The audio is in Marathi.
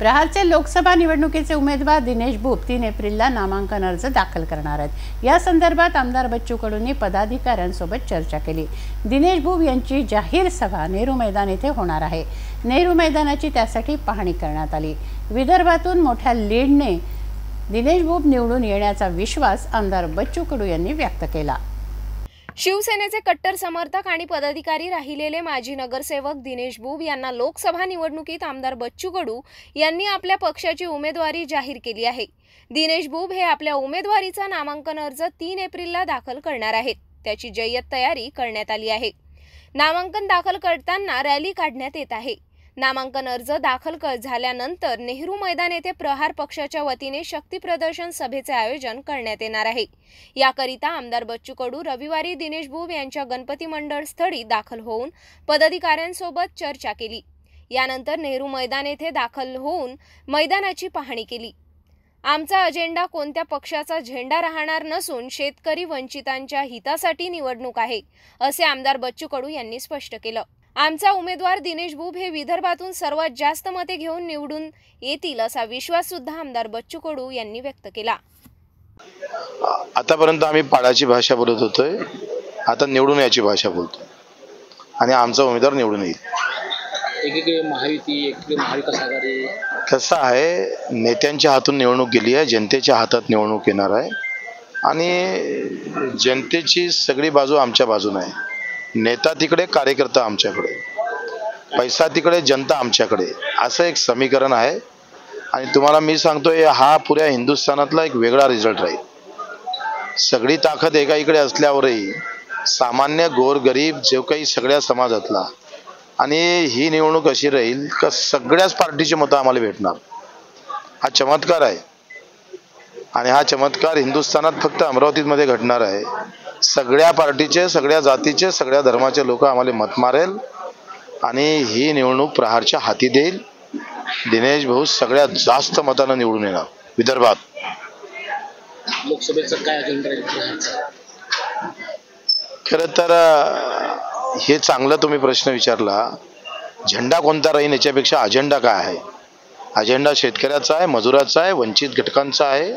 प्रहारचे लोकसभा निवडणुकीचे उमेदवार दिनेश भूप 3 एप्रिलला नामांकन अर्ज दाखल करणार आहेत। या संदर्भात आमदार बच्चू कडूंनी पदाधिकाऱ्यांसोबत चर्चा केली। दिनेश भूप यांची जाहीर सभा नेहरू मैदान येथे होणार आहे। नेहरू मैदानाची त्यासाठी पाहणी करण्यात आली। विदर्भातून मोठ्या लीडने दिनेश भूप निवडून येण्याचा विश्वास आमदार बच्चू कडू यांनी व्यक्त केला। शिवसेनेचे कट्टर समर्थक आणि पदाधिकारी राहिलेले माजी नगरसेवक दिनेश भूप यांना लोकसभा निवडणुकीत आमदार बच्चू कडू यांनी आपल्या पक्षाची उमेदवारी जाहीर केली आहे। दिनेश भूप हे आपल्या उमेदवारीचा नामांकन अर्ज 3 एप्रिलला दाखल करणार आहेत। त्याची जय्यत तयारी करण्यात आली आहे। नामांकन दाखल करताना रॅली काढण्यात येत आहे। नामांकन अर्ज दाखल झाल्यानंतर नेहरू मैदान येथे प्रहार पक्षाच्या वतीने शक्ती प्रदर्शन सभेचे आयोजन करण्यात येणार आहे। याकरिता आमदार बच्चू कडू रविवारी दिनेश भूप यांच्या गणपती मंडळ स्थळी दाखल होऊन पदाधिकाऱ्यांसोबत चर्चा केली। यानंतर नेहरू मैदान येथे दाखल होऊन मैदानाची पाहणी केली। आमचा अजेंडा कोणत्या पक्षाचा झेंडा राहणार नसून शेतकरी वंचितांच्या हितासाठी निवडणूक आहे, असे आमदार बच्चू कडू यांनी स्पष्ट केलं। आमचा उमेदवार दिनेश भूप हे विदर्भातून सर्वात जास्त मते घेऊन निवडून येतील असा विश्वास सुद्धा आमदार बच्चू कडू यांनी व्यक्त केला। आतापर्यंत आम्ही पाडाची भाषा बोलत होतोय, आता निवडून याची भाषा बोलतोय आणि आमचा उमेदवार निवडून येईल। एकीकडे महायुती, एकीकडे महाविकास आघाडी। कसं आहे, नेत्यांच्या हातून निवडणूक गेली आहे, जनतेच्या हातात निवडणूक येणार आहे आणि जनतेची सगळी बाजू आमच्या बाजूने आहे। नेता तिकडे, कार्यकर्ता आमच्याकडे, पैसा तिकडे, जनता आमच्याकडे, असं एक समीकरण आहे। आणि तुम्हाला मी सांगतोय, हा पुऱ्या हिंदुस्थानातला एक वेगळा रिझल्ट राहील। सगळी ताकद एका इकडे असल्यावरही सामान्य गोरगरीब जो काही सगळ्या समाजातला, आणि ही निवडणूक अशी राहील का सगळ्याच पार्टीचे मतं आम्हाला भेटणार। हा चमत्कार आहे आणि हा चमत्कार हिंदुस्थानात फक्त अमरावतीमध्ये घडणार आहे। सगळ्या पार्टीचे, सगळ्या जातीचे, सगळ्या धर्माचे लोक आम्हाला मत मारेल आणि ही निवडणूक प्रहारच्या हाती देईल। दिनेश भाऊ सगळ्यात जास्त मतानं निवडून येणार विदर्भात। लोकसभेचं काय अजेंडा आहे? खरं तर हे चांगलं तुम्ही प्रश्न विचारला। झेंडा कोणता राहील याच्यापेक्षा अजेंडा काय आहे? अजेंडा शेतकऱ्याचा आहे, मजुराचा आहे, वंचित घटकांचा आहे,